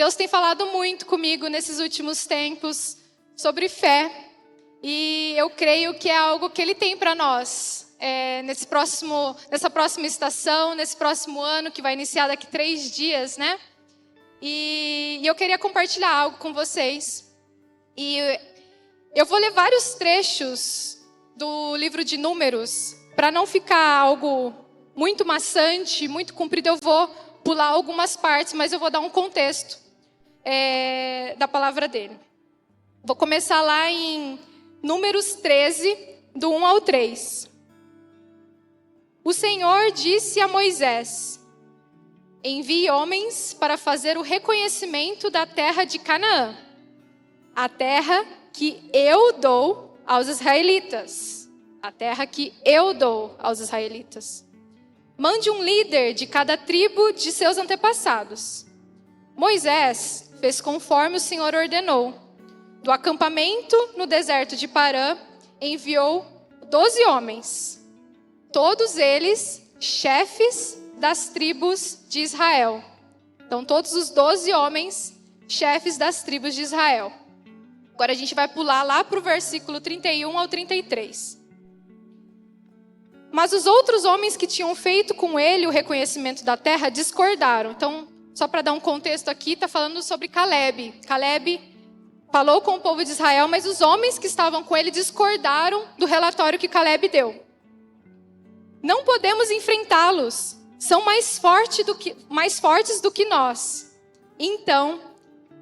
Deus tem falado muito comigo nesses últimos tempos sobre fé. E eu creio que é algo que Ele tem para nós. Nessa próxima estação, nesse próximo ano, que vai iniciar daqui 3 dias, né? E eu queria compartilhar algo com vocês. E eu vou ler vários trechos do livro de Números. Para não ficar algo muito maçante, muito comprido, eu vou pular algumas partes, mas eu vou dar um contexto da palavra dele. Vou começar lá em Números 13, do 1 ao 3. O Senhor disse a Moisés: envie homens para fazer o reconhecimento da terra de Canaã, a terra que eu dou aos israelitas. A terra que eu dou aos israelitas. Mande um líder de cada tribo de seus antepassados. Moisés fez conforme o Senhor ordenou. Do acampamento no deserto de Parã, enviou 12 homens. Todos eles chefes das tribos de Israel. Então, todos os 12 homens, chefes das tribos de Israel. Agora a gente vai pular lá para o versículo 31 ao 33. Mas os outros homens que tinham feito com ele o reconhecimento da terra discordaram. Então, só para dar um contexto aqui, está falando sobre Caleb. Caleb falou com o povo de Israel, mas os homens que estavam com ele discordaram do relatório que Caleb deu. Não podemos enfrentá-los. São mais fortes do que nós. Então,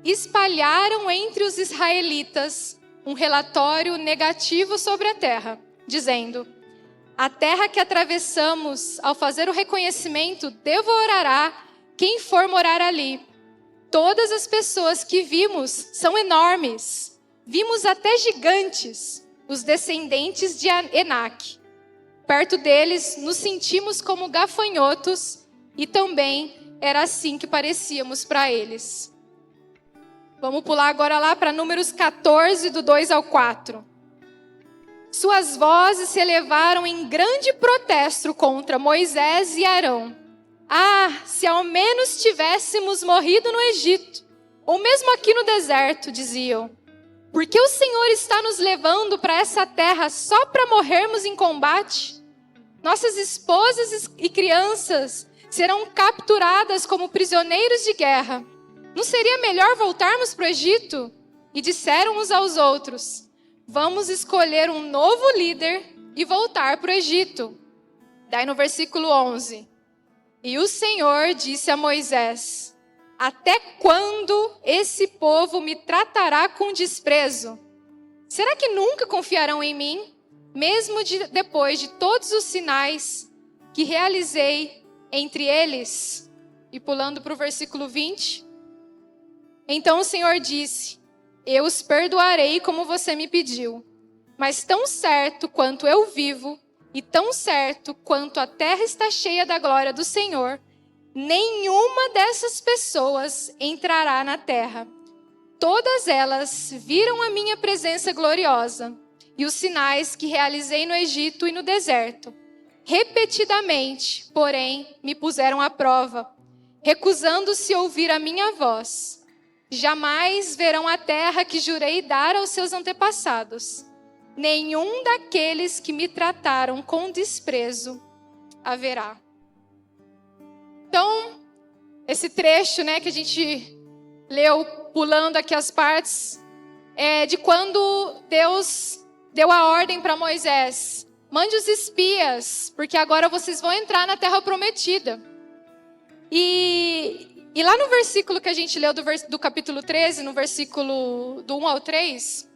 espalharam entre os israelitas um relatório negativo sobre a terra, dizendo: a terra que atravessamos ao fazer o reconhecimento devorará quem for morar ali. Todas as pessoas que vimos são enormes. Vimos até gigantes, os descendentes de Enaque. Perto deles, nos sentimos como gafanhotos e também era assim que parecíamos para eles. Vamos pular agora lá para Números 14, do 2 ao 4. Suas vozes se elevaram em grande protesto contra Moisés e Arão. Ah, se ao menos tivéssemos morrido no Egito, ou mesmo aqui no deserto, diziam. Por que o Senhor está nos levando para essa terra só para morrermos em combate? Nossas esposas e crianças serão capturadas como prisioneiros de guerra. Não seria melhor voltarmos para o Egito? E disseram uns aos outros: vamos escolher um novo líder e voltar para o Egito. Daí no versículo 11. E o Senhor disse a Moisés: até quando esse povo me tratará com desprezo? Será que nunca confiarão em mim, mesmo depois de todos os sinais que realizei entre eles? E pulando para o versículo 20. Então o Senhor disse: eu os perdoarei como você me pediu, mas tão certo quanto eu vivo e tão certo quanto a terra está cheia da glória do Senhor, nenhuma dessas pessoas entrará na terra. Todas elas viram a minha presença gloriosa e os sinais que realizei no Egito e no deserto. Repetidamente, porém, me puseram à prova, recusando-se ouvir a minha voz. Jamais verão a terra que jurei dar aos seus antepassados. Nenhum daqueles que me trataram com desprezo haverá. Então, esse trecho, né, que a gente leu, pulando aqui as partes, é de quando Deus deu a ordem para Moisés: mande os espias, porque agora vocês vão entrar na terra prometida. E lá no versículo que a gente leu do capítulo 13, no versículo do 1 ao 3,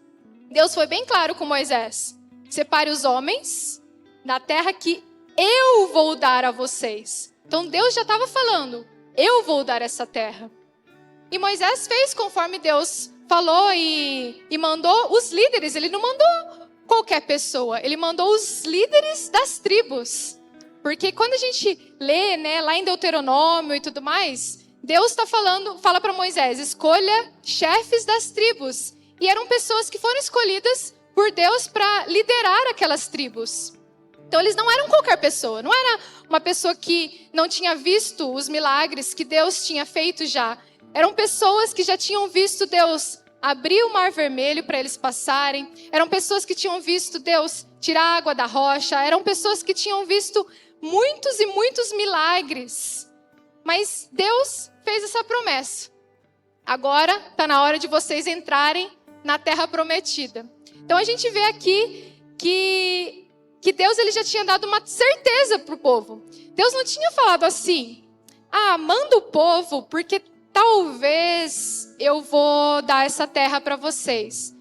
Deus foi bem claro com Moisés: separe os homens da terra que eu vou dar a vocês. Então Deus já estava falando: eu vou dar essa terra. E Moisés fez conforme Deus falou e mandou os líderes. Ele não mandou qualquer pessoa, ele mandou os líderes das tribos. Porque quando a gente lê, né, lá em Deuteronômio e tudo mais, Deus fala para Moisés: escolha chefes das tribos. E eram pessoas que foram escolhidas por Deus para liderar aquelas tribos. Então eles não eram qualquer pessoa, não era uma pessoa que não tinha visto os milagres que Deus tinha feito já. Eram pessoas que já tinham visto Deus abrir o mar vermelho para eles passarem. Eram pessoas que tinham visto Deus tirar a água da rocha. Eram pessoas que tinham visto muitos e muitos milagres. Mas Deus fez essa promessa. Agora está na hora de vocês entrarem na terra prometida. Então a gente vê aqui que Deus ele já tinha dado uma certeza para o povo. Deus não tinha falado assim, manda o povo porque talvez eu vou dar essa terra para vocês.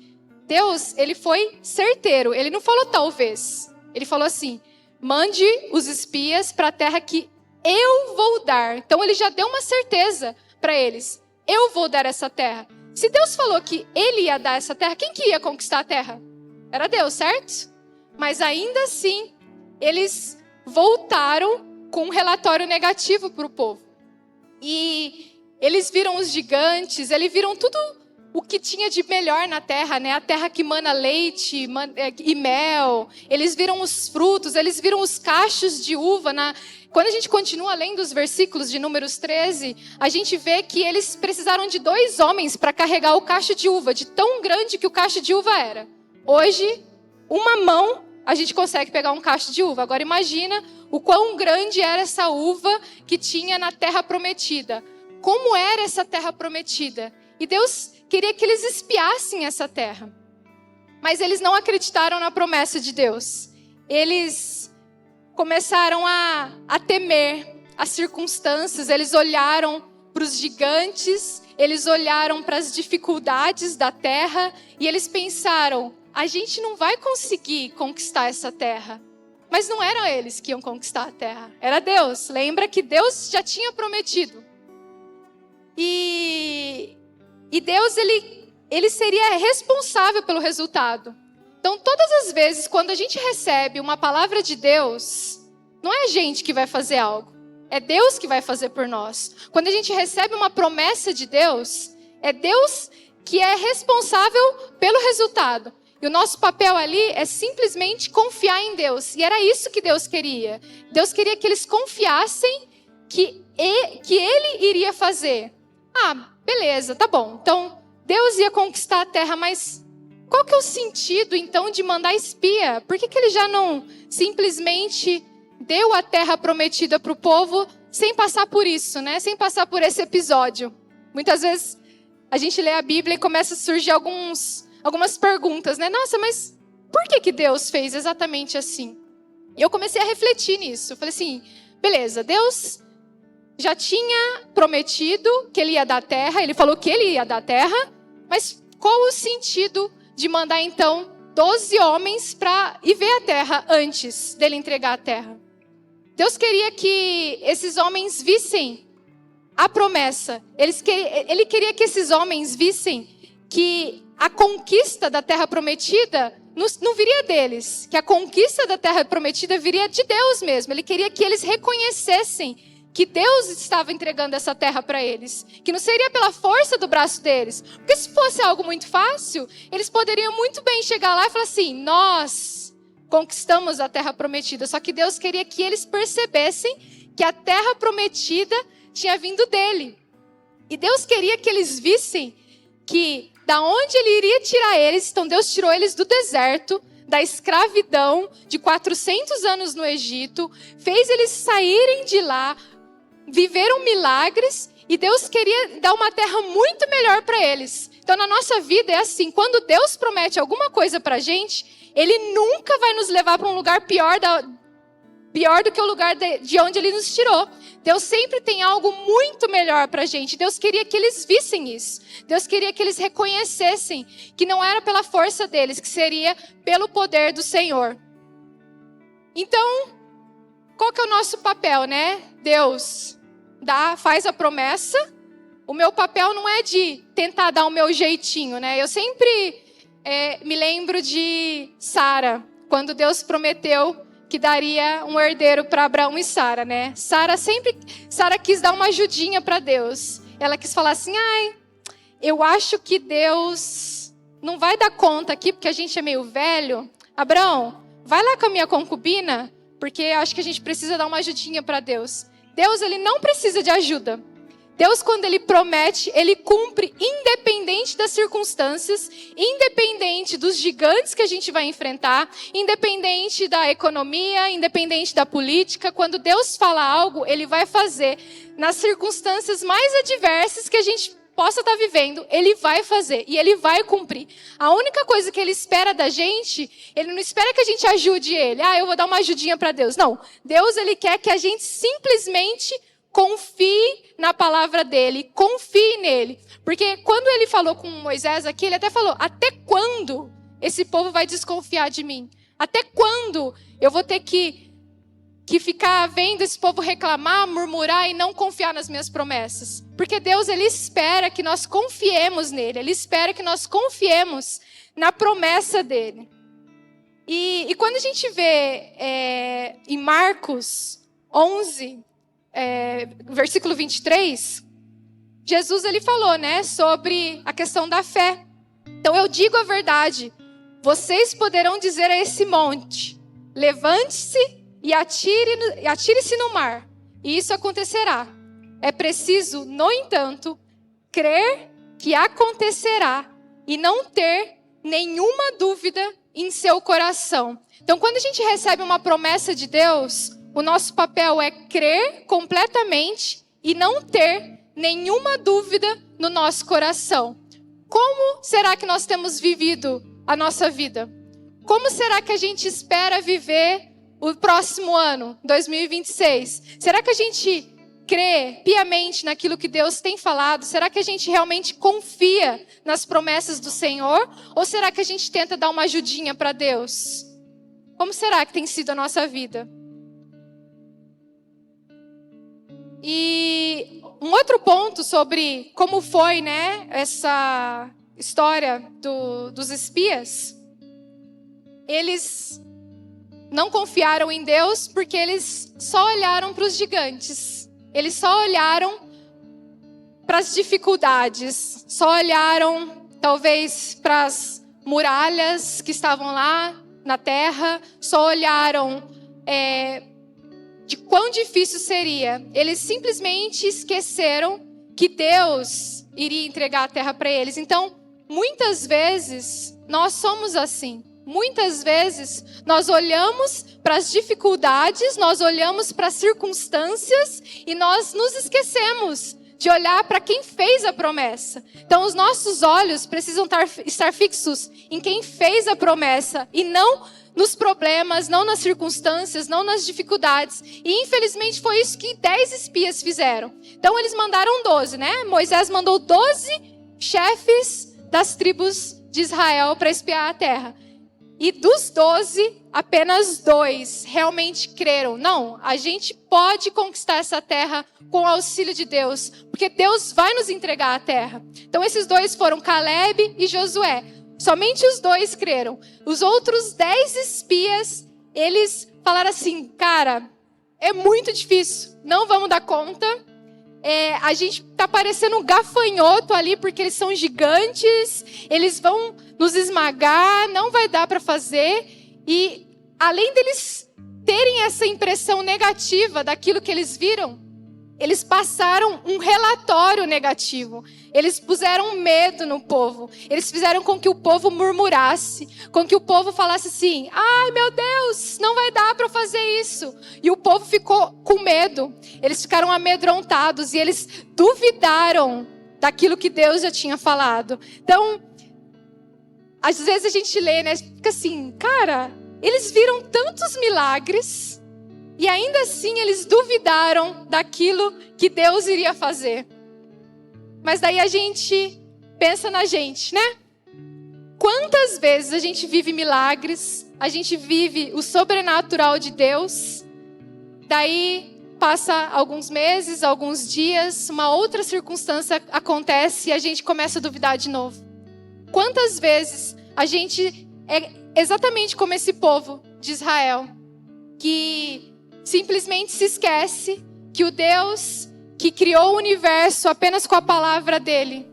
Deus, ele foi certeiro, ele não falou talvez. Ele falou assim, mande os espias para a terra que eu vou dar. Então ele já deu uma certeza para eles. Eu vou dar essa terra. Se Deus falou que ele ia dar essa terra, quem que ia conquistar a terra? Era Deus, certo? Mas ainda assim, eles voltaram com um relatório negativo para o povo. E eles viram os gigantes, eles viram tudo o que tinha de melhor na terra, né? A terra que mana leite e mel. Eles viram os frutos, eles viram os cachos de uva. Quando a gente continua lendo os versículos de Números 13, a gente vê que eles precisaram de 2 homens para carregar o cacho de uva, de tão grande que o cacho de uva era. Hoje, uma mão, a gente consegue pegar um cacho de uva. Agora imagina o quão grande era essa uva que tinha na terra prometida. Como era essa terra prometida? E Deus queria que eles espiassem essa terra. Mas eles não acreditaram na promessa de Deus. Eles começaram a temer as circunstâncias. Eles olharam para os gigantes, eles olharam para as dificuldades da terra e eles pensaram, a gente não vai conseguir conquistar essa terra. Mas não eram eles que iam conquistar a terra, era Deus. Lembra que Deus já tinha prometido. E Deus, ele seria responsável pelo resultado. Então, todas as vezes, quando a gente recebe uma palavra de Deus, não é a gente que vai fazer algo. É Deus que vai fazer por nós. Quando a gente recebe uma promessa de Deus, é Deus que é responsável pelo resultado. E o nosso papel ali é simplesmente confiar em Deus. E era isso que Deus queria. Deus queria que eles confiassem que Ele iria fazer. Beleza, tá bom. Então, Deus ia conquistar a terra, mas qual que é o sentido, então, de mandar espia? Por que Ele já não simplesmente deu a terra prometida para o povo sem passar por isso, né? Sem passar por esse episódio. Muitas vezes a gente lê a Bíblia e começa a surgir algumas perguntas, né? Nossa, mas por que Deus fez exatamente assim? E eu comecei a refletir nisso. Eu falei assim, beleza, Deus já tinha prometido que Ele ia dar a terra, Ele falou que Ele ia dar a terra, mas qual o sentido de mandar então 12 homens para ir ver a terra antes dele entregar a terra? Deus queria que esses homens vissem a promessa. Ele queria que esses homens vissem que a conquista da terra prometida não viria deles, que a conquista da terra prometida viria de Deus mesmo. Ele queria que eles reconhecessem que Deus estava entregando essa terra para eles, que não seria pela força do braço deles, porque se fosse algo muito fácil, eles poderiam muito bem chegar lá e falar assim, nós conquistamos a terra prometida, só que Deus queria que eles percebessem que a terra prometida tinha vindo dele, e Deus queria que eles vissem que da onde Ele iria tirar eles, então Deus tirou eles do deserto, da escravidão de 400 anos no Egito, fez eles saírem de lá, viveram milagres e Deus queria dar uma terra muito melhor para eles. Então na nossa vida é assim, quando Deus promete alguma coisa para a gente, Ele nunca vai nos levar para um lugar pior do que o lugar de onde Ele nos tirou. Deus sempre tem algo muito melhor para a gente. Deus queria que eles vissem isso. Deus queria que eles reconhecessem que não era pela força deles, que seria pelo poder do Senhor. Então, qual que é o nosso papel, né? Deus faz a promessa. O meu papel não é de tentar dar o meu jeitinho, né? Eu sempre me lembro de Sara, quando Deus prometeu que daria um herdeiro para Abraão e Sara, né? Sara quis dar uma ajudinha para Deus. Ela quis falar assim, eu acho que Deus não vai dar conta aqui, porque a gente é meio velho. Abraão, vai lá com a minha concubina, porque acho que a gente precisa dar uma ajudinha para Deus. Deus, Ele não precisa de ajuda. Deus, quando Ele promete, Ele cumpre independente das circunstâncias, independente dos gigantes que a gente vai enfrentar, independente da economia, independente da política. Quando Deus fala algo, Ele vai fazer. Nas circunstâncias mais adversas que a gente possa estar vivendo, Ele vai fazer e Ele vai cumprir. A única coisa que Ele espera da gente, Ele não espera que a gente ajude Ele. Eu vou dar uma ajudinha para Deus. Não, Deus, Ele quer que a gente simplesmente confie na palavra dele, confie nele. Porque quando ele falou com Moisés aqui, ele até falou, até quando esse povo vai desconfiar de mim? Até quando eu vou ter que ficar vendo esse povo reclamar, murmurar e não confiar nas minhas promessas? Porque Deus, Ele espera que nós confiemos nele, Ele espera que nós confiemos na promessa dele. E quando a gente vê em Marcos 11... versículo 23, Jesus ele falou, sobre a questão da fé. Então eu digo a verdade, vocês poderão dizer a esse monte, levante-se e atire-se no mar, e isso acontecerá. É preciso, no entanto, crer que acontecerá e não ter nenhuma dúvida em seu coração. Então quando a gente recebe uma promessa de Deus, o nosso papel é crer completamente e não ter nenhuma dúvida no nosso coração. Como será que nós temos vivido a nossa vida? Como será que a gente espera viver o próximo ano, 2026? Será que a gente crê piamente naquilo que Deus tem falado? Será que a gente realmente confia nas promessas do Senhor? Ou será que a gente tenta dar uma ajudinha para Deus? Como será que tem sido a nossa vida? E um outro ponto sobre como foi, essa história dos espias. Eles não confiaram em Deus porque eles só olharam para os gigantes. Eles só olharam para as dificuldades. Só olharam, talvez, para as muralhas que estavam lá na terra. Só olharam de quão difícil seria. Eles simplesmente esqueceram que Deus iria entregar a terra para eles. Então, muitas vezes, nós somos assim. Muitas vezes, nós olhamos para as dificuldades, nós olhamos para as circunstâncias e nós nos esquecemos de olhar para quem fez a promessa. Então, os nossos olhos precisam estar fixos em quem fez a promessa e não nos problemas, não nas circunstâncias, não nas dificuldades. E infelizmente foi isso que 10 espias fizeram. Então eles mandaram 12, Moisés mandou 12 chefes das tribos de Israel para espiar a terra. E dos 12, apenas 2 realmente creram. Não, a gente pode conquistar essa terra com o auxílio de Deus, porque Deus vai nos entregar a terra. Então esses 2 foram Caleb e Josué. Somente os 2 creram. Os outros 10 espias, eles falaram assim, cara, é muito difícil, não vamos dar conta. A gente tá parecendo um gafanhoto ali, porque eles são gigantes, eles vão nos esmagar, não vai dar para fazer. E além deles terem essa impressão negativa daquilo que eles viram, eles passaram um relatório negativo. Eles puseram medo no povo. Eles fizeram com que o povo murmurasse. Com que o povo falasse assim, ai meu Deus, não vai dar para fazer isso. E o povo ficou com medo. Eles ficaram amedrontados e eles duvidaram daquilo que Deus já tinha falado. Então, às vezes a gente lê, fica assim, cara, eles viram tantos milagres e ainda assim eles duvidaram daquilo que Deus iria fazer. Mas daí a gente pensa na gente, Quantas vezes a gente vive milagres, a gente vive o sobrenatural de Deus, daí passa alguns meses, alguns dias, uma outra circunstância acontece e a gente começa a duvidar de novo. Quantas vezes a gente é exatamente como esse povo de Israel, que simplesmente se esquece que o Deus que criou o universo apenas com a palavra dele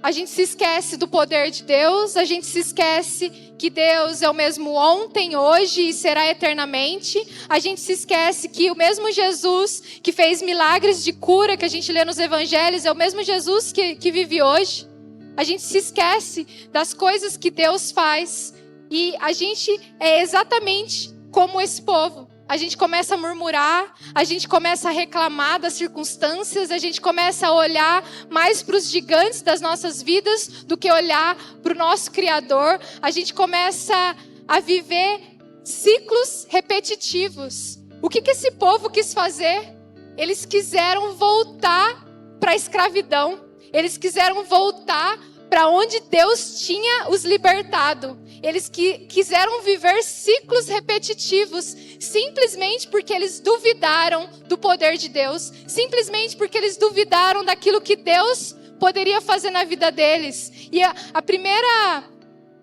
a gente se esquece do poder de Deus, a gente se esquece que Deus é o mesmo ontem, hoje e será eternamente. A gente se esquece que o mesmo Jesus que fez milagres de cura que a gente lê nos evangelhos é o mesmo Jesus que vive hoje. A gente se esquece das coisas que Deus faz e a gente é exatamente como esse povo. A gente começa a murmurar, a gente começa a reclamar das circunstâncias, a gente começa a olhar mais para os gigantes das nossas vidas do que olhar para o nosso Criador. A gente começa a viver ciclos repetitivos. O que esse povo quis fazer? Eles quiseram voltar para a escravidão. Eles quiseram voltar para onde Deus tinha os libertado. Eles quiseram viver ciclos repetitivos, simplesmente porque eles duvidaram do poder de Deus, simplesmente porque eles duvidaram daquilo que Deus poderia fazer na vida deles. E a primeira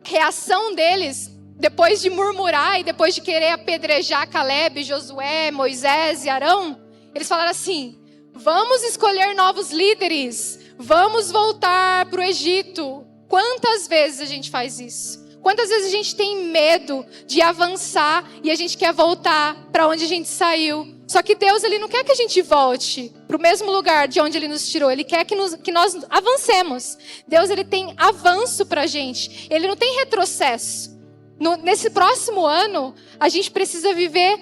reação deles, depois de murmurar e depois de querer apedrejar Caleb, Josué, Moisés e Arão, eles falaram assim: vamos escolher novos líderes, vamos voltar para o Egito. Quantas vezes a gente faz isso? Quantas vezes a gente tem medo de avançar e a gente quer voltar para onde a gente saiu? Só que Deus, Ele não quer que a gente volte para o mesmo lugar de onde Ele nos tirou. Ele quer que nós avancemos. Deus, Ele tem avanço para a gente. Ele não tem retrocesso. Nesse próximo ano, a gente precisa viver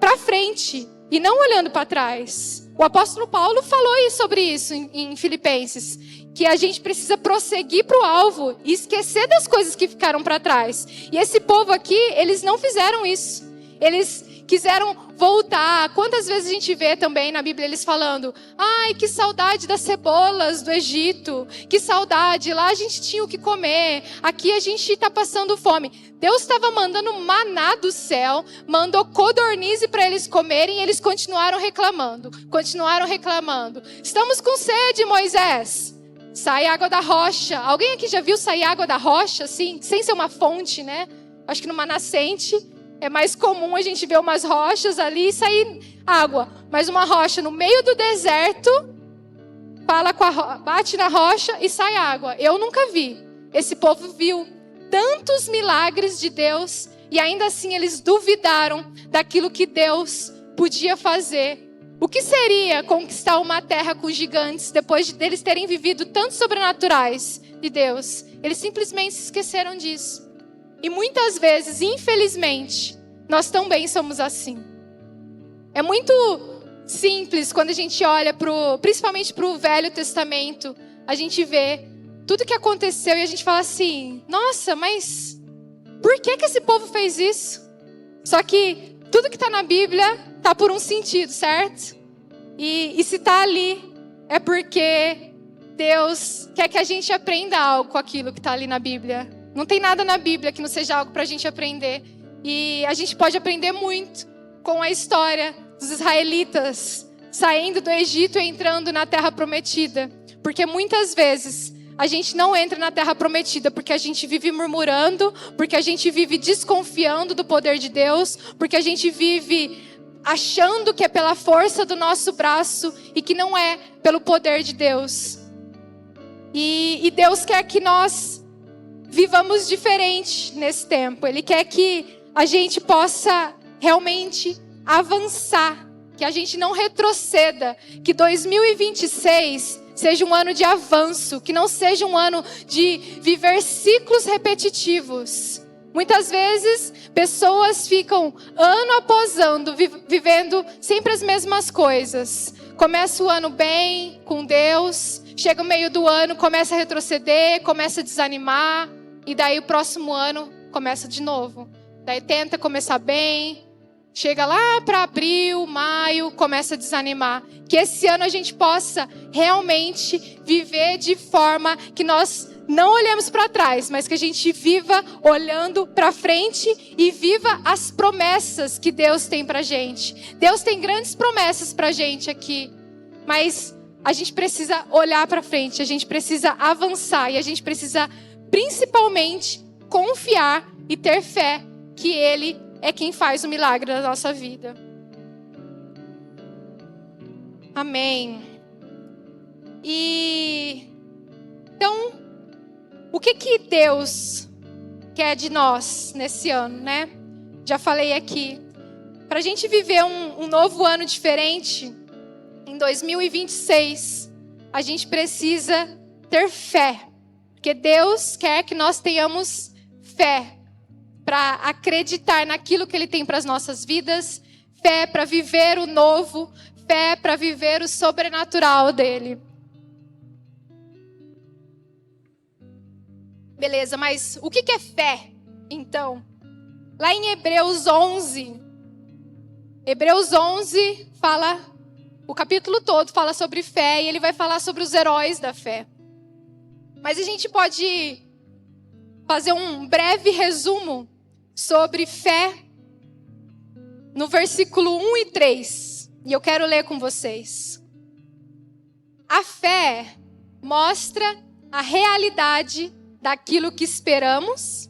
para frente e não olhando para trás. O apóstolo Paulo falou sobre isso em Filipenses, que a gente precisa prosseguir para o alvo e esquecer das coisas que ficaram para trás. E esse povo aqui, eles não fizeram isso. Eles quiseram voltar. Quantas vezes a gente vê também na Bíblia eles falando: ai, que saudade das cebolas do Egito, que saudade, lá a gente tinha o que comer, aqui a gente está passando fome. Deus estava mandando maná do céu, mandou codornize para eles comerem e eles continuaram reclamando. Estamos com sede, Moisés. Sai água da rocha. Alguém aqui já viu sair água da rocha, assim, sem ser uma fonte, né? Acho que numa nascente é mais comum a gente ver umas rochas ali e sair água. Mas uma rocha no meio do deserto, bate na rocha e sai água. Eu nunca vi. Esse povo viu tantos milagres de Deus e ainda assim eles duvidaram daquilo que Deus podia fazer. O que seria conquistar uma terra com gigantes depois deles terem vivido tantos sobrenaturais de Deus? Eles simplesmente se esqueceram disso. E muitas vezes, infelizmente, nós também somos assim. É muito simples quando a gente olha principalmente para o Velho Testamento, a gente vê tudo que aconteceu e a gente fala assim: nossa, mas por que esse povo fez isso? Só que tudo que está na Bíblia está por um sentido, certo? E se está ali, é porque Deus quer que a gente aprenda algo com aquilo que está ali na Bíblia. Não tem nada na Bíblia que não seja algo para a gente aprender. E a gente pode aprender muito com a história dos israelitas saindo do Egito e entrando na Terra Prometida. Porque muitas vezes a gente não entra na Terra Prometida porque a gente vive murmurando, porque a gente vive desconfiando do poder de Deus, porque a gente vive achando que é pela força do nosso braço e que não é pelo poder de Deus. E Deus quer que nós vivamos diferente nesse tempo. Ele quer que a gente possa realmente avançar, que a gente não retroceda, que 2026 seja um ano de avanço, que não seja um ano de viver ciclos repetitivos. Muitas vezes, pessoas ficam ano após ano vivendo sempre as mesmas coisas. Começa o ano bem, com Deus, chega o meio do ano, começa a retroceder, começa a desanimar, e daí o próximo ano começa de novo. Daí tenta começar bem, chega lá para abril, maio, começa a desanimar. Que esse ano a gente possa realmente viver de forma que nós não olhemos para trás, mas que a gente viva olhando para frente e viva as promessas que Deus tem para a gente. Deus tem grandes promessas para a gente aqui, mas a gente precisa olhar para frente, a gente precisa avançar e a gente precisa principalmente confiar e ter fé que Ele é quem faz o milagre da nossa vida. Amém. E então, o que Deus quer de nós nesse ano, né? Já falei aqui. Para a gente viver um novo ano diferente, em 2026, a gente precisa ter fé. Porque Deus quer que nós tenhamos fé para acreditar naquilo que Ele tem para as nossas vidas, fé para viver o novo, fé para viver o sobrenatural dEle. Beleza, mas o que é fé, então? Lá em Hebreus 11 fala, o capítulo todo fala sobre fé e ele vai falar sobre os heróis da fé. Mas a gente pode fazer um breve resumo sobre fé no versículo 1 e 3. E eu quero ler com vocês. A fé mostra a realidade daquilo que esperamos.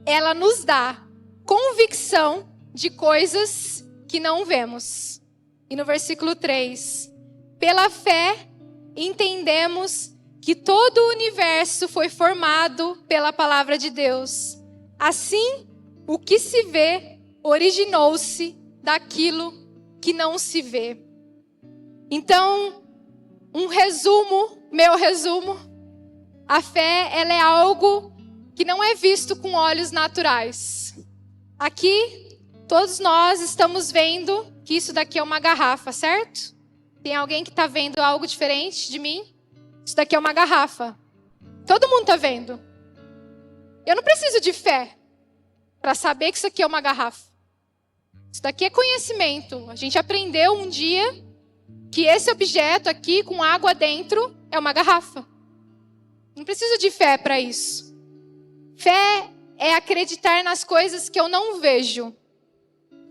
Ela nos dá convicção de coisas que não vemos. E no versículo 3, pela fé entendemos que todo o universo foi formado pela palavra de Deus. Assim, o que se vê originou-se daquilo que não se vê. Então, meu resumo, a fé, ela é algo que não é visto com olhos naturais. Aqui, todos nós estamos vendo que isso daqui é uma garrafa, certo? Tem alguém que está vendo algo diferente de mim? Isso daqui é uma garrafa. Todo mundo está vendo. Eu não preciso de fé para saber que isso aqui é uma garrafa. Isso daqui é conhecimento. A gente aprendeu um dia que esse objeto aqui com água dentro é uma garrafa. Não preciso de fé para isso. Fé é acreditar nas coisas que eu não vejo.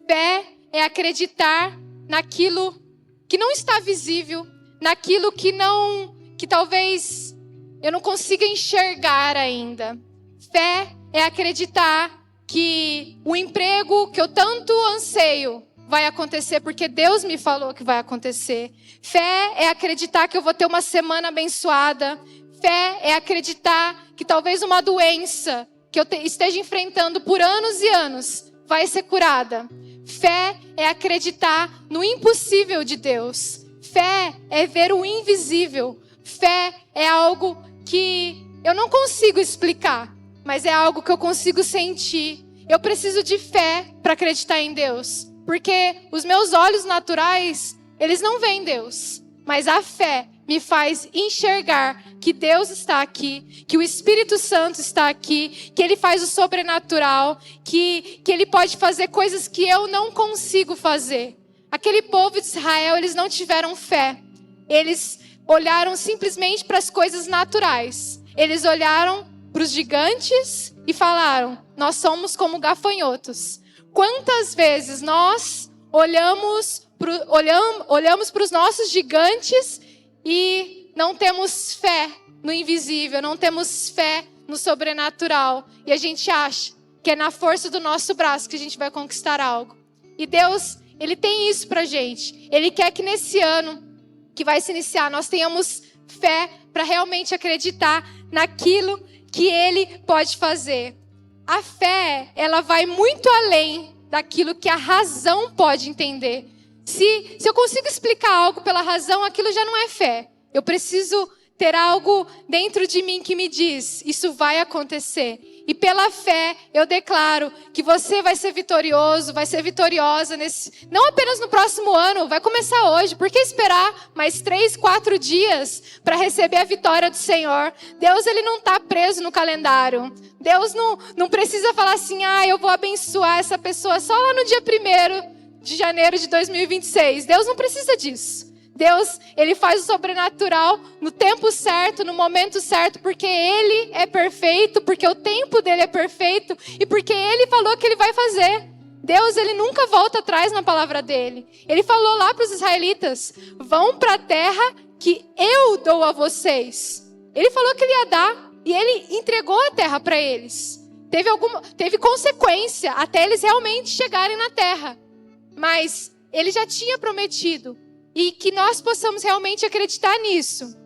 Fé é acreditar naquilo que não está visível, naquilo que talvez eu não consiga enxergar ainda. Fé é acreditar que o emprego que eu tanto anseio vai acontecer porque Deus me falou que vai acontecer. Fé é acreditar que eu vou ter uma semana abençoada. Fé é acreditar que talvez uma doença que eu esteja enfrentando por anos e anos vai ser curada. Fé é acreditar no impossível de Deus. Fé é ver o invisível. Fé é algo que eu não consigo explicar, mas é algo que eu consigo sentir. Eu preciso de fé para acreditar em Deus, porque os meus olhos naturais, eles não veem Deus, mas a fé me faz enxergar que Deus está aqui, que o Espírito Santo está aqui, que Ele faz o sobrenatural, que Ele pode fazer coisas que eu não consigo fazer. Aquele povo de Israel, eles não tiveram fé. Eles olharam simplesmente para as coisas naturais. Eles olharam para os gigantes e falaram: nós somos como gafanhotos. Quantas vezes nós olhamos para os nossos gigantes e não temos fé no invisível, não temos fé no sobrenatural. E a gente acha que é na força do nosso braço que a gente vai conquistar algo. E Deus, Ele tem isso pra gente. Ele quer que nesse ano que vai se iniciar, nós tenhamos fé para realmente acreditar naquilo que Ele pode fazer. A fé, ela vai muito além daquilo que a razão pode entender. Se eu consigo explicar algo pela razão, aquilo já não é fé. Eu preciso ter algo dentro de mim que me diz: isso vai acontecer. E pela fé, eu declaro que você vai ser vitorioso, vai ser vitoriosa não apenas no próximo ano, vai começar hoje. Por que esperar mais 3, 4 dias para receber a vitória do Senhor? Deus, Ele não está preso no calendário. Deus não precisa falar assim: eu vou abençoar essa pessoa só lá no dia 1º de janeiro de 2026. Deus não precisa disso. Deus, Ele faz o sobrenatural no tempo certo, no momento certo, porque Ele é perfeito, porque o tempo dEle é perfeito e porque Ele falou que Ele vai fazer. Deus, Ele nunca volta atrás na palavra dEle. Ele falou lá para os israelitas: vão para a terra que eu dou a vocês. Ele falou que Ele ia dar e Ele entregou a terra para eles. Teve consequência até eles realmente chegarem na terra, mas Ele já tinha prometido. E que nós possamos realmente acreditar nisso.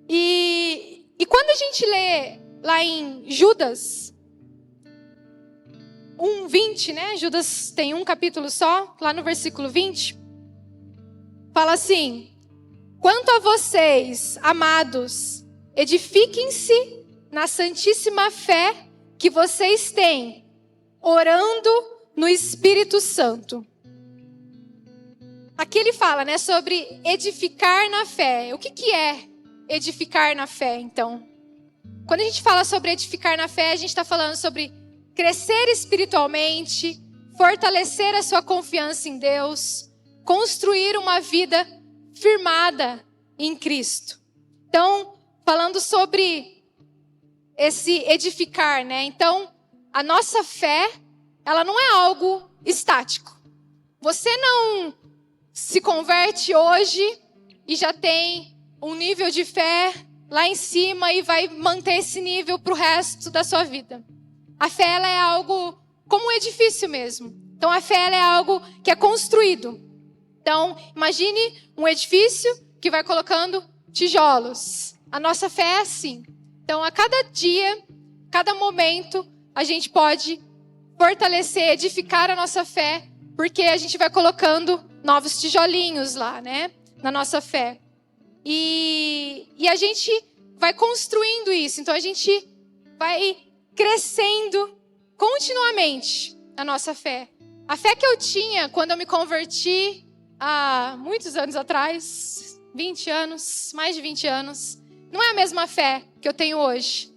E quando a gente lê lá em Judas 1:20, né? Judas tem um capítulo só, lá no versículo 20. Fala assim: quanto a vocês, amados, edifiquem-se na santíssima fé que vocês têm, orando no Espírito Santo. Aqui ele fala, né, sobre edificar na fé. O que é edificar na fé, então? Quando a gente fala sobre edificar na fé, a gente está falando sobre crescer espiritualmente, fortalecer a sua confiança em Deus, construir uma vida firmada em Cristo. Então, falando sobre esse edificar, né? Então, a nossa fé, ela não é algo estático. Você não se converte hoje e já tem um nível de fé lá em cima e vai manter esse nível para o resto da sua vida. A fé, ela é algo como um edifício mesmo. Então, a fé, ela é algo que é construído. Então, imagine um edifício que vai colocando tijolos. A nossa fé é assim. Então, a cada dia, cada momento, a gente pode fortalecer, edificar a nossa fé, porque a gente vai colocando novos tijolinhos lá, né? Na nossa fé. E a gente vai construindo isso. Então, a gente vai crescendo continuamente a nossa fé. A fé que eu tinha quando eu me converti há muitos anos atrás, 20 anos, mais de 20 anos, não é a mesma fé que eu tenho hoje.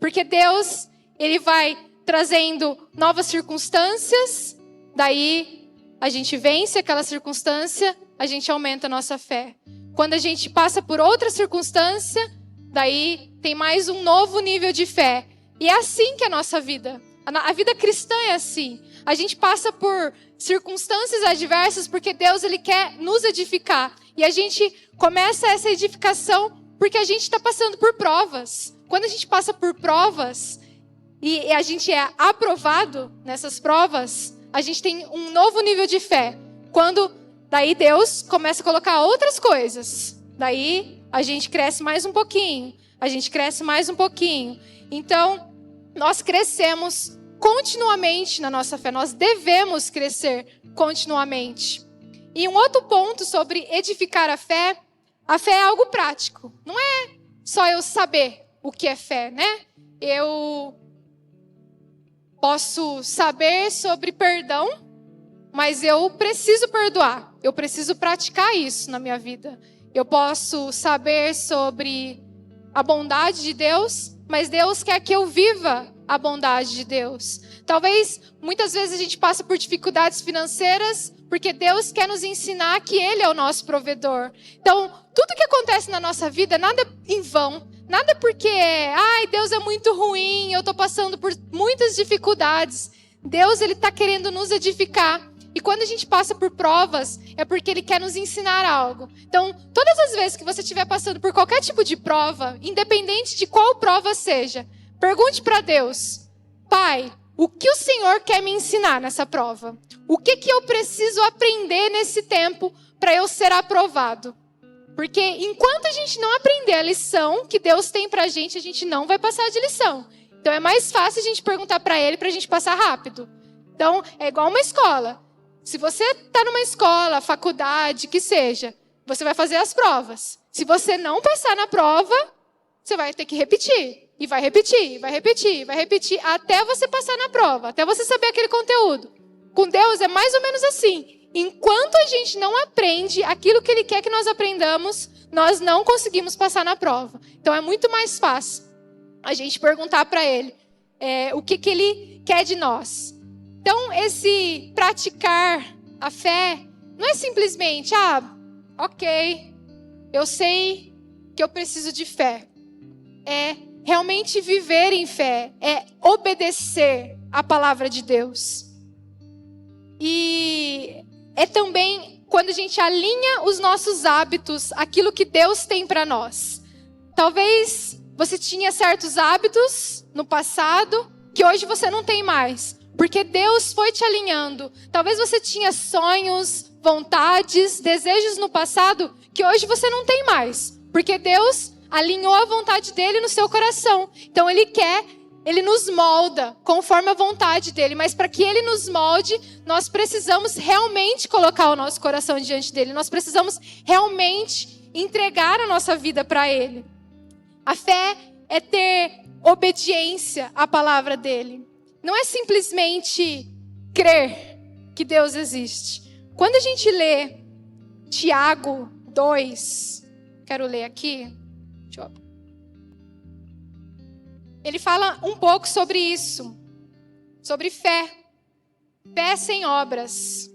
Porque Deus, Ele vai trazendo novas circunstâncias, daí a gente vence aquela circunstância, a gente aumenta a nossa fé. Quando a gente passa por outra circunstância, daí tem mais um novo nível de fé. E é assim que é a nossa vida. A vida cristã é assim. A gente passa por circunstâncias adversas porque Deus, Ele quer nos edificar. E a gente começa essa edificação porque a gente está passando por provas. Quando a gente passa por provas e a gente é aprovado nessas provas, a gente tem um novo nível de fé. Quando daí Deus começa a colocar outras coisas. Daí a gente cresce mais um pouquinho. A gente cresce mais um pouquinho. Então, nós crescemos continuamente na nossa fé. Nós devemos crescer continuamente. E um outro ponto sobre edificar a fé é algo prático. Não é só eu saber o que é fé, né? Eu posso saber sobre perdão, mas eu preciso perdoar. Eu preciso praticar isso na minha vida. Eu posso saber sobre a bondade de Deus, mas Deus quer que eu viva a bondade de Deus. Talvez, muitas vezes a gente passa por dificuldades financeiras, porque Deus quer nos ensinar que Ele é o nosso provedor. Então, tudo que acontece na nossa vida, nada em vão. Nada porque, Deus é muito ruim, eu estou passando por muitas dificuldades. Deus, Ele está querendo nos edificar. E quando a gente passa por provas, é porque Ele quer nos ensinar algo. Então, todas as vezes que você estiver passando por qualquer tipo de prova, independente de qual prova seja, pergunte para Deus: Pai, o que o Senhor quer me ensinar nessa prova? O que eu preciso aprender nesse tempo para eu ser aprovado? Porque enquanto a gente não aprender a lição que Deus tem para a gente não vai passar de lição. Então, é mais fácil a gente perguntar para Ele para a gente passar rápido. Então, é igual uma escola. Se você está numa escola, faculdade, que seja, você vai fazer as provas. Se você não passar na prova, você vai ter que repetir. E vai repetir, vai repetir, vai repetir, até você passar na prova, até você saber aquele conteúdo. Com Deus é mais ou menos assim. Enquanto a gente não aprende aquilo que Ele quer que nós aprendamos, nós não conseguimos passar na prova. Então é muito mais fácil a gente perguntar para Ele o que Ele quer de nós. Então, esse praticar a fé não é simplesmente, ok, eu sei que eu preciso de fé. É realmente viver em fé, é obedecer a palavra de Deus. E é também quando a gente alinha os nossos hábitos, aquilo que Deus tem para nós. Talvez você tinha certos hábitos no passado que hoje você não tem mais. Porque Deus foi te alinhando. Talvez você tinha sonhos, vontades, desejos no passado que hoje você não tem mais. Porque Deus alinhou a vontade dele no seu coração. Então ele nos molda conforme a vontade dele. Mas para que ele nos molde, nós precisamos realmente colocar o nosso coração diante dele. Nós precisamos realmente entregar a nossa vida para ele. A fé é ter obediência à palavra dele. Não é simplesmente crer que Deus existe. Quando a gente lê Tiago 2, quero ler aqui. Ele fala um pouco sobre isso, sobre fé. Fé sem obras.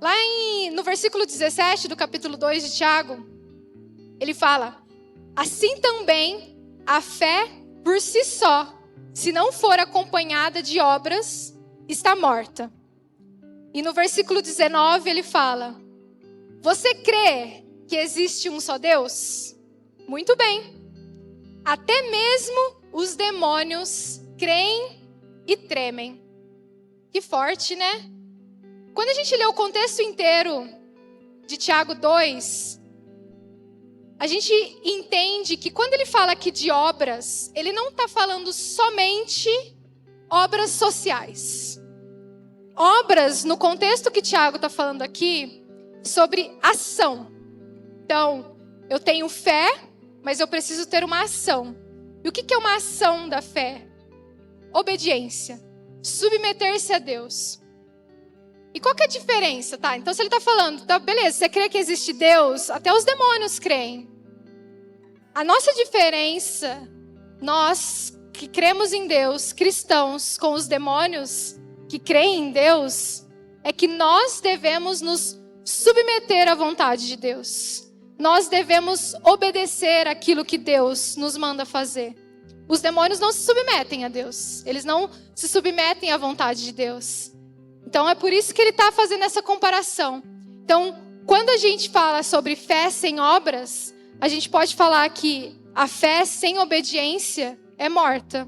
Lá no versículo 17 do capítulo 2 de Tiago, ele fala: assim também a fé por si só, se não for acompanhada de obras, está morta. E no versículo 19 ele fala: você crê que existe um só Deus? Muito bem. Até mesmo os demônios creem e tremem. Que forte, né? Quando a gente lê o contexto inteiro de Tiago 2, a gente entende que quando ele fala aqui de obras, ele não está falando somente obras sociais. Obras, no contexto que Tiago está falando aqui, sobre ação. Então, eu tenho fé, mas eu preciso ter uma ação. E o que é uma ação da fé? Obediência. Submeter-se a Deus. E qual que é a diferença, tá? Então, se ele está falando, tá, beleza, você crê que existe Deus? Até os demônios creem. A nossa diferença, nós que cremos em Deus, cristãos, com os demônios que creem em Deus, é que nós devemos nos submeter à vontade de Deus. Nós devemos obedecer aquilo que Deus nos manda fazer. Os demônios não se submetem a Deus. Eles não se submetem à vontade de Deus. Então é por isso que ele está fazendo essa comparação. Então, quando a gente fala sobre fé sem obras, a gente pode falar que a fé sem obediência é morta.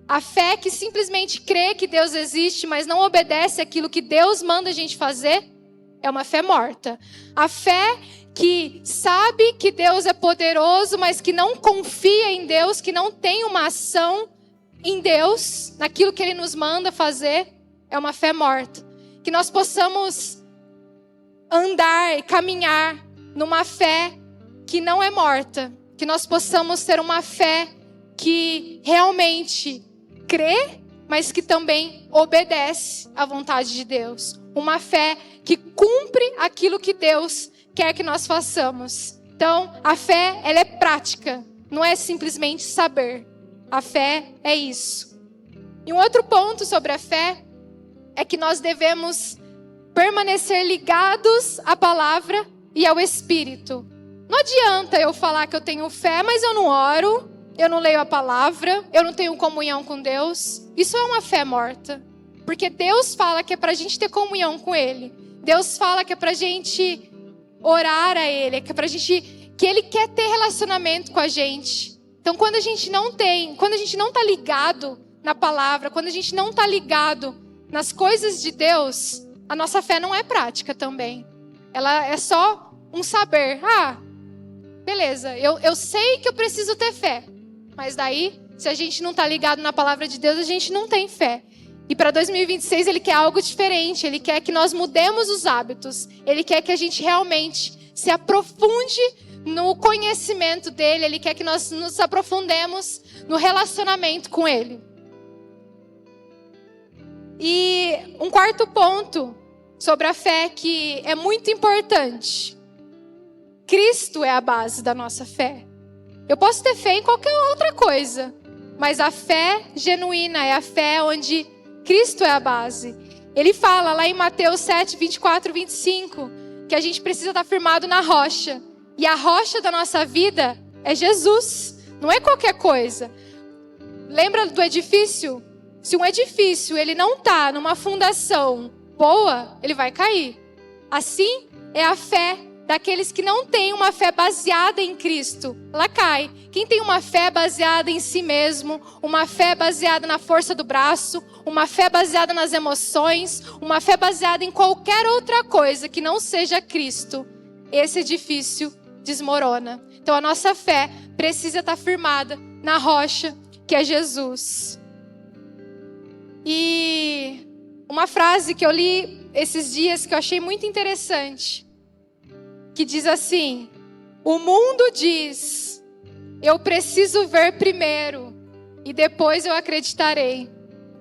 A fé que simplesmente crê que Deus existe, mas não obedece aquilo que Deus manda a gente fazer, é uma fé morta. A fé que sabe que Deus é poderoso, mas que não confia em Deus, que não tem uma ação em Deus, naquilo que Ele nos manda fazer, é uma fé morta. Que nós possamos andar e caminhar numa fé que não é morta. Que nós possamos ter uma fé que realmente crê, mas que também obedece à vontade de Deus. Uma fé que cumpre aquilo que Deus quer que nós façamos. Então, a fé, ela é prática, não é simplesmente saber. A fé é isso. E um outro ponto sobre a fé é que nós devemos permanecer ligados à palavra e ao Espírito. Não adianta eu falar que eu tenho fé, mas eu não oro, eu não leio a palavra, eu não tenho comunhão com Deus. Isso é uma fé morta. Porque Deus fala que é pra gente ter comunhão com Ele. Deus fala que é pra gente orar a Ele, que é pra gente, que Ele quer ter relacionamento com a gente. Então, quando a gente não tá ligado na palavra, quando a gente não tá ligado nas coisas de Deus, a nossa fé não é prática também. Ela é só um saber. Beleza, eu sei que eu preciso ter fé. Mas daí, se a gente não tá ligado na palavra de Deus, a gente não tem fé. E para 2026 Ele quer algo diferente. Ele quer que nós mudemos os hábitos. Ele quer que a gente realmente se aprofunde no conhecimento dEle. Ele quer que nós nos aprofundemos no relacionamento com Ele. E um quarto ponto sobre a fé que é muito importante. Cristo é a base da nossa fé. Eu posso ter fé em qualquer outra coisa, mas a fé genuína é a fé onde Cristo é a base. Ele fala lá em Mateus 7, 24, 25, que a gente precisa estar firmado na rocha. E a rocha da nossa vida é Jesus, não é qualquer coisa. Lembra do edifício? Se um edifício ele não está numa fundação boa, ele vai cair. Assim é a fé daqueles que não têm uma fé baseada em Cristo. Ela cai. Quem tem uma fé baseada em si mesmo, uma fé baseada na força do braço, uma fé baseada nas emoções, uma fé baseada em qualquer outra coisa que não seja Cristo, esse edifício desmorona. Então a nossa fé precisa estar firmada na rocha que é Jesus. E uma frase que eu li esses dias que eu achei muito interessante, que diz assim: o mundo diz, eu preciso ver primeiro e depois eu acreditarei.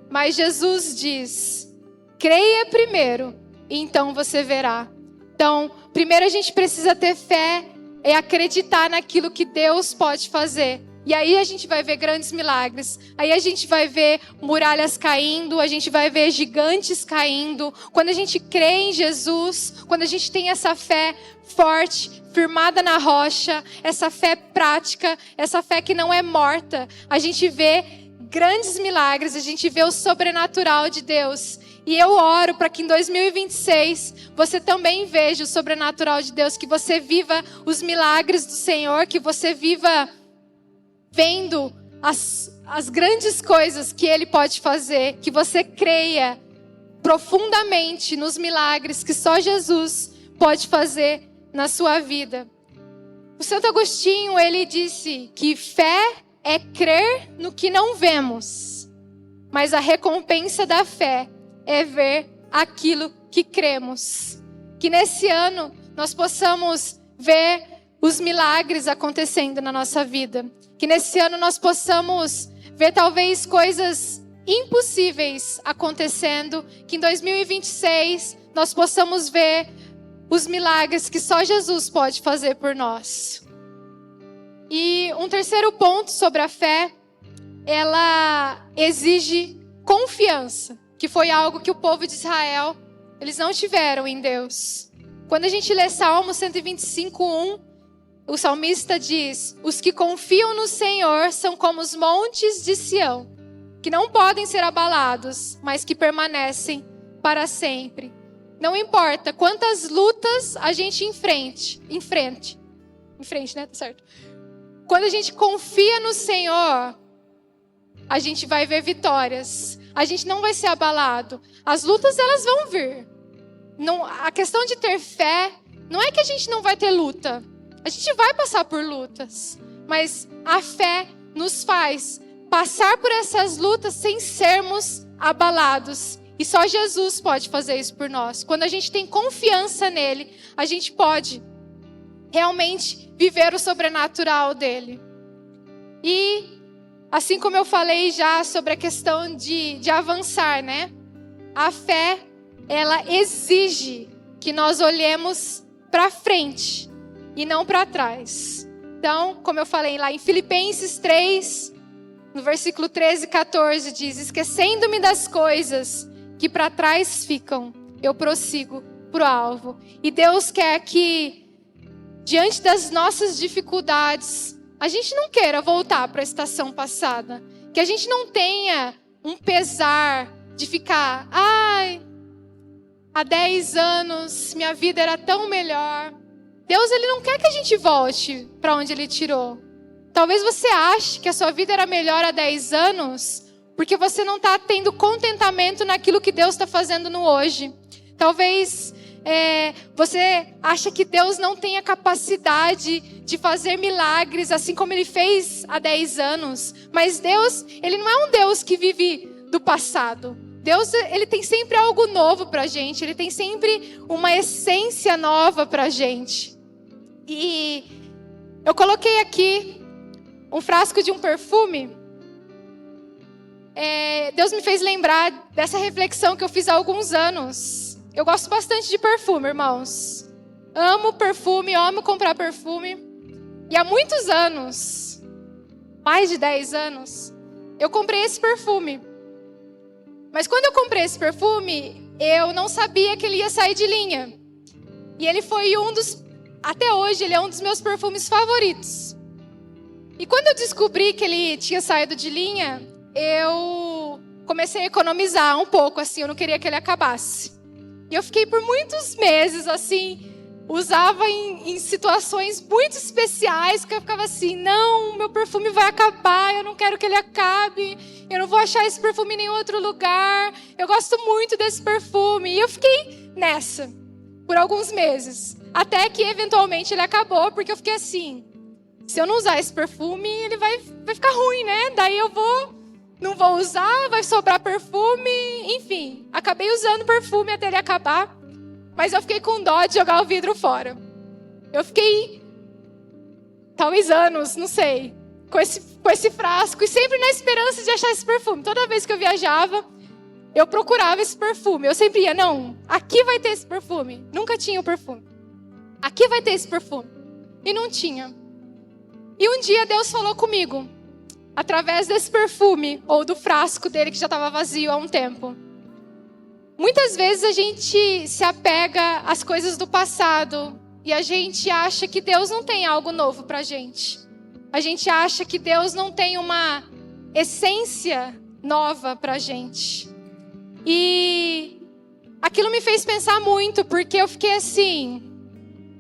Mas Jesus diz, creia primeiro e então você verá. Então, primeiro a gente precisa ter fé e acreditar naquilo que Deus pode fazer. E aí a gente vai ver grandes milagres. Aí a gente vai ver muralhas caindo, a gente vai ver gigantes caindo. Quando a gente crê em Jesus, quando a gente tem essa fé forte, firmada na rocha, essa fé prática, essa fé que não é morta, a gente vê grandes milagres, a gente vê o sobrenatural de Deus. E eu oro para que em 2026 você também veja o sobrenatural de Deus, que você viva os milagres do Senhor, que você viva vendo as grandes coisas que Ele pode fazer, que você creia profundamente nos milagres que só Jesus pode fazer na sua vida. O Santo Agostinho, ele disse que fé é crer no que não vemos, mas a recompensa da fé é ver aquilo que cremos. Que nesse ano nós possamos ver os milagres acontecendo na nossa vida. Que nesse ano nós possamos ver talvez coisas impossíveis acontecendo. Que em 2026 nós possamos ver os milagres que só Jesus pode fazer por nós. E um terceiro ponto sobre a fé, ela exige confiança, que foi algo que o povo de Israel, eles não tiveram em Deus. Quando a gente lê Salmo 125:1, o salmista diz: os que confiam no Senhor são como os montes de Sião, que não podem ser abalados, mas que permanecem para sempre. Não importa quantas lutas a gente enfrente, né? Tá certo. Quando a gente confia no Senhor, a gente vai ver vitórias. A gente não vai ser abalado. As lutas, elas vão vir. Não, a questão de ter fé não é que a gente não vai ter luta. A gente vai passar por lutas. Mas a fé nos faz passar por essas lutas sem sermos abalados. E só Jesus pode fazer isso por nós. Quando a gente tem confiança nele, a gente pode realmente viver o sobrenatural dele. E assim como eu falei já sobre a questão de avançar, né? A fé, ela exige que nós olhemos para frente e não para trás. Então, como eu falei lá em Filipenses 3, no versículo 13 e 14, diz: esquecendo-me das coisas que para trás ficam, eu prossigo para o alvo. E Deus quer que, diante das nossas dificuldades, a gente não queira voltar para a estação passada. Que a gente não tenha um pesar de ficar, há 10 anos minha vida era tão melhor. Deus, ele não quer que a gente volte para onde ele tirou. Talvez você ache que a sua vida era melhor há 10 anos, porque você não está tendo contentamento naquilo que Deus está fazendo no hoje. Talvez você acha que Deus não tem a capacidade de fazer milagres, assim como Ele fez há 10 anos. Mas Deus, Ele não é um Deus que vive do passado. Deus, Ele tem sempre algo novo para a gente. Ele tem sempre uma essência nova para a gente. E eu coloquei aqui um frasco de um perfume. Deus me fez lembrar dessa reflexão que eu fiz há alguns anos. Eu gosto bastante de perfume, irmãos. Amo perfume, amo comprar perfume. E há muitos anos, mais de 10 anos, eu comprei esse perfume. Mas quando eu comprei esse perfume, eu não sabia que ele ia sair de linha. E ele foi até hoje, ele é um dos meus perfumes favoritos. E quando eu descobri que ele tinha saído de linha, eu comecei a economizar um pouco, assim, eu não queria que ele acabasse. E eu fiquei por muitos meses, assim, usava em situações muito especiais, que eu ficava assim, não, meu perfume vai acabar, eu não quero que ele acabe, eu não vou achar esse perfume em nenhum outro lugar, eu gosto muito desse perfume. E eu fiquei nessa, por alguns meses. Até que eventualmente ele acabou, porque eu fiquei assim, se eu não usar esse perfume, ele vai ficar ruim, né? Daí eu não vou usar, vai sobrar perfume, enfim. Acabei usando perfume até ele acabar, mas eu fiquei com dó de jogar o vidro fora. Eu fiquei, talvez anos, não sei, com esse frasco e sempre na esperança de achar esse perfume. Toda vez que eu viajava, eu procurava esse perfume. Eu sempre ia, não, aqui vai ter esse perfume. Nunca tinha o perfume. Aqui vai ter esse perfume. E não tinha. E um dia Deus falou comigo, através desse perfume, ou do frasco dele que já estava vazio há um tempo. Muitas vezes a gente se apega às coisas do passado e a gente acha que Deus não tem algo novo pra gente. A gente acha que Deus não tem uma essência nova pra gente. E aquilo me fez pensar muito, porque eu fiquei assim,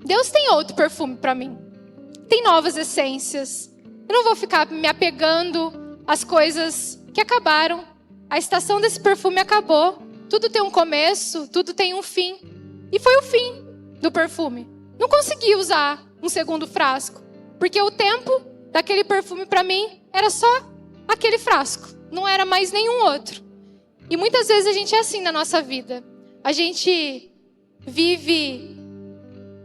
Deus tem outro perfume pra mim. Tem novas essências. Eu não vou ficar me apegando às coisas que acabaram. A estação desse perfume acabou. Tudo tem um começo, tudo tem um fim. E foi o fim do perfume. Não consegui usar um segundo frasco, porque o tempo daquele perfume para mim era só aquele frasco. Não era mais nenhum outro. E muitas vezes a gente é assim na nossa vida. A gente vive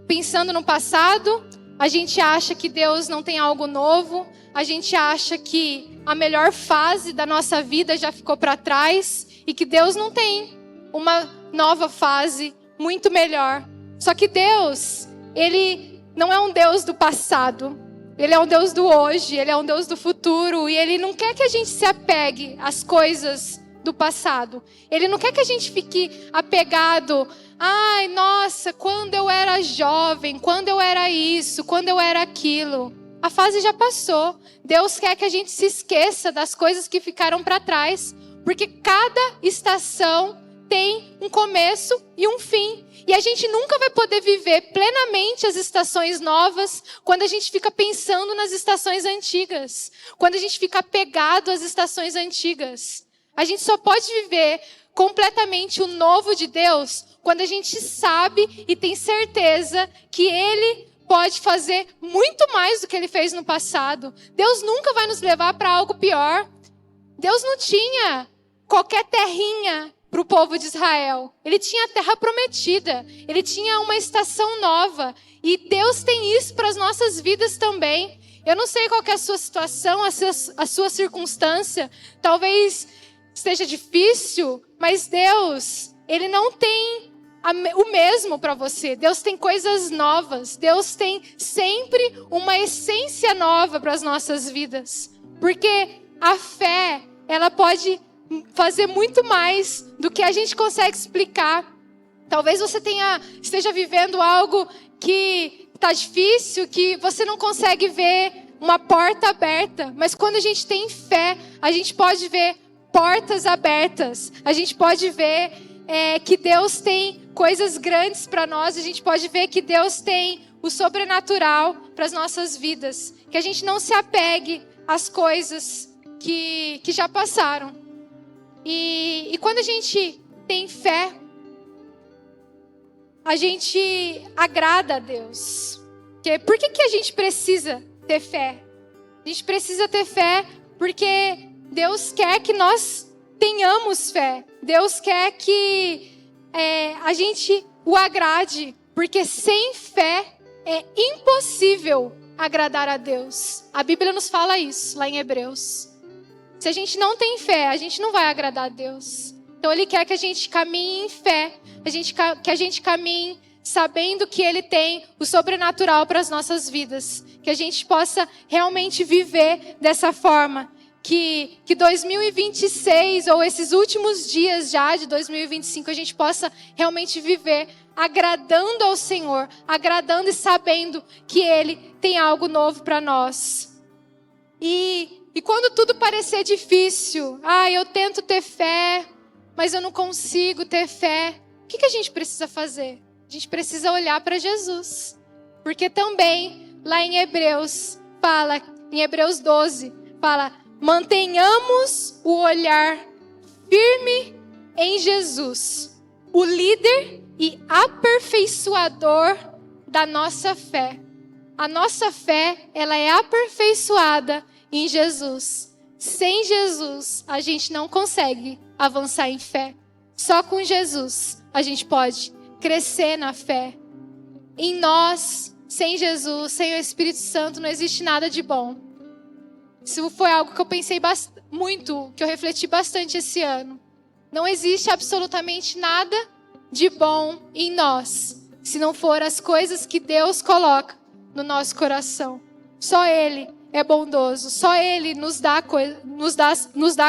pensando no passado. A gente acha que Deus não tem algo novo. A gente acha que a melhor fase da nossa vida já ficou para trás. E que Deus não tem uma nova fase muito melhor. Só que Deus, Ele não é um Deus do passado. Ele é um Deus do hoje. Ele é um Deus do futuro. E Ele não quer que a gente se apegue às coisas do passado. Ele não quer que a gente fique apegado. Ai, nossa, quando eu era jovem, quando eu era isso, quando eu era aquilo. A fase já passou. Deus quer que a gente se esqueça das coisas que ficaram para trás. Porque cada estação tem um começo e um fim. E a gente nunca vai poder viver plenamente as estações novas quando a gente fica pensando nas estações antigas. Quando a gente fica apegado às estações antigas. A gente só pode viver completamente o novo de Deus quando a gente sabe e tem certeza que Ele pode fazer muito mais do que Ele fez no passado. Deus nunca vai nos levar para algo pior. Deus não tinha qualquer terrinha para o povo de Israel. Ele tinha a terra prometida. Ele tinha uma estação nova. E Deus tem isso para as nossas vidas também. Eu não sei qual que é a sua situação, a sua circunstância. Talvez esteja difícil, mas Deus, Ele não tem o mesmo para você. Deus tem coisas novas. Deus tem sempre uma essência nova para as nossas vidas. Porque a fé, ela pode fazer muito mais do que a gente consegue explicar. Talvez você esteja vivendo algo que está difícil, que você não consegue ver uma porta aberta. Mas quando a gente tem fé, a gente pode ver portas abertas. A gente pode ver que Deus tem coisas grandes para nós. A gente pode ver que Deus tem o sobrenatural para as nossas vidas. Que a gente não se apegue às coisas que já passaram. E quando a gente tem fé, a gente agrada a Deus. Por que a gente precisa ter fé? A gente precisa ter fé porque Deus quer que nós tenhamos fé. Deus quer que a gente o agrade. Porque sem fé é impossível agradar a Deus. A Bíblia nos fala isso lá em Hebreus. Se a gente não tem fé, a gente não vai agradar a Deus. Então Ele quer que a gente caminhe em fé, que a gente caminhe sabendo que Ele tem o sobrenatural para as nossas vidas. Que a gente possa realmente viver dessa forma. Que 2026, ou esses últimos dias já de 2025, a gente possa realmente viver agradando ao Senhor, agradando e sabendo que Ele tem algo novo para nós. E quando tudo parecer difícil, eu tento ter fé, mas eu não consigo ter fé, o que a gente precisa fazer? A gente precisa olhar para Jesus. Porque também, lá em Hebreus, em Hebreus 12, fala: mantenhamos o olhar firme em Jesus, o líder e aperfeiçoador da nossa fé. A nossa fé, ela é aperfeiçoada em Jesus. Sem Jesus, a gente não consegue avançar em fé. Só com Jesus, a gente pode crescer na fé. Em nós, sem Jesus, sem o Espírito Santo, não existe nada de bom. Isso foi algo que eu pensei muito, que eu refleti bastante esse ano. Não existe absolutamente nada de bom em nós, se não for as coisas que Deus coloca no nosso coração. Só Ele é bondoso, só Ele nos dá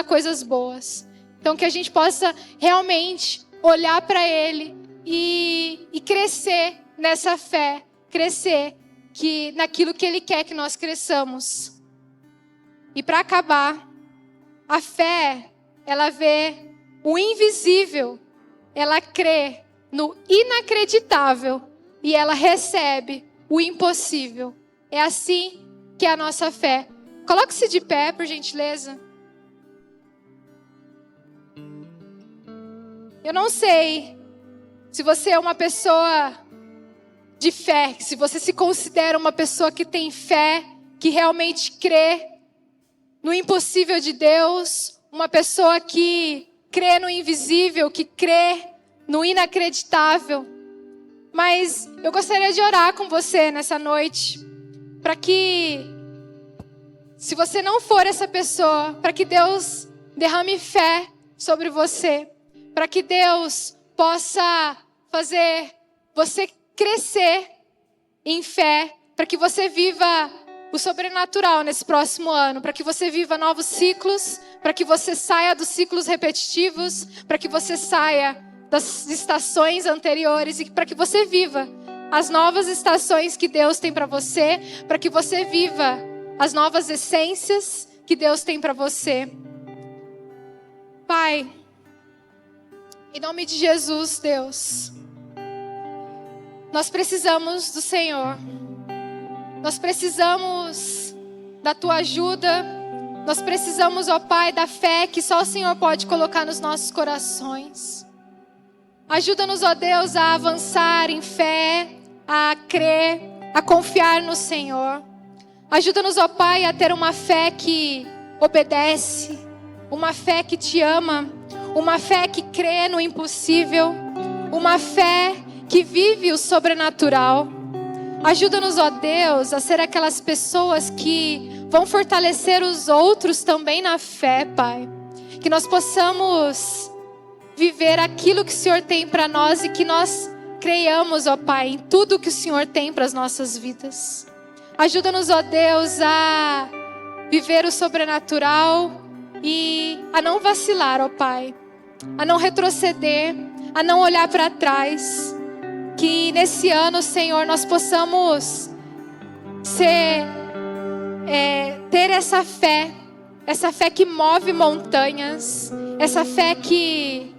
coisas boas. Então que a gente possa realmente olhar para Ele e crescer nessa fé, crescer naquilo que Ele quer que nós cresçamos. E para acabar, a fé, ela vê o invisível, ela crê no inacreditável e ela recebe o impossível. É assim que é a nossa fé. Coloque-se de pé, por gentileza. Eu não sei se você é uma pessoa de fé, se você se considera uma pessoa que tem fé, que realmente crê no impossível de Deus, uma pessoa que crê no invisível, que crê no inacreditável. Mas eu gostaria de orar com você nessa noite, para que, se você não for essa pessoa, para que Deus derrame fé sobre você, para que Deus possa fazer você crescer em fé, para que você viva o sobrenatural nesse próximo ano, para que você viva novos ciclos, para que você saia dos ciclos repetitivos, para que você saia das estações anteriores e para que você viva as novas estações que Deus tem para você, para que você viva as novas essências que Deus tem para você. Pai, em nome de Jesus, Deus, nós precisamos do Senhor. Nós precisamos da Tua ajuda. Nós precisamos, ó Pai, da fé que só o Senhor pode colocar nos nossos corações. Ajuda-nos, ó Deus, a avançar em fé, a crer, a confiar no Senhor. Ajuda-nos, ó Pai, a ter uma fé que obedece, uma fé que Te ama, uma fé que crê no impossível, uma fé que vive o sobrenatural. Ajuda-nos, ó Deus, a ser aquelas pessoas que vão fortalecer os outros também na fé, Pai. Que nós possamos viver aquilo que o Senhor tem para nós e que nós creiamos, ó Pai, em tudo que o Senhor tem para as nossas vidas. Ajuda-nos, ó Deus, a viver o sobrenatural e a não vacilar, ó Pai. A não retroceder, a não olhar para trás. Que nesse ano, Senhor, nós possamos ter essa fé que move montanhas, essa fé que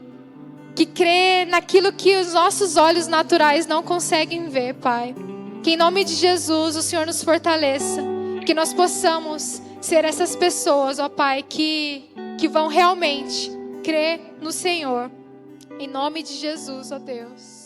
crê naquilo que os nossos olhos naturais não conseguem ver, Pai. Que em nome de Jesus o Senhor nos fortaleça, que nós possamos ser essas pessoas, ó Pai, que vão realmente crer no Senhor. Em nome de Jesus, ó Deus.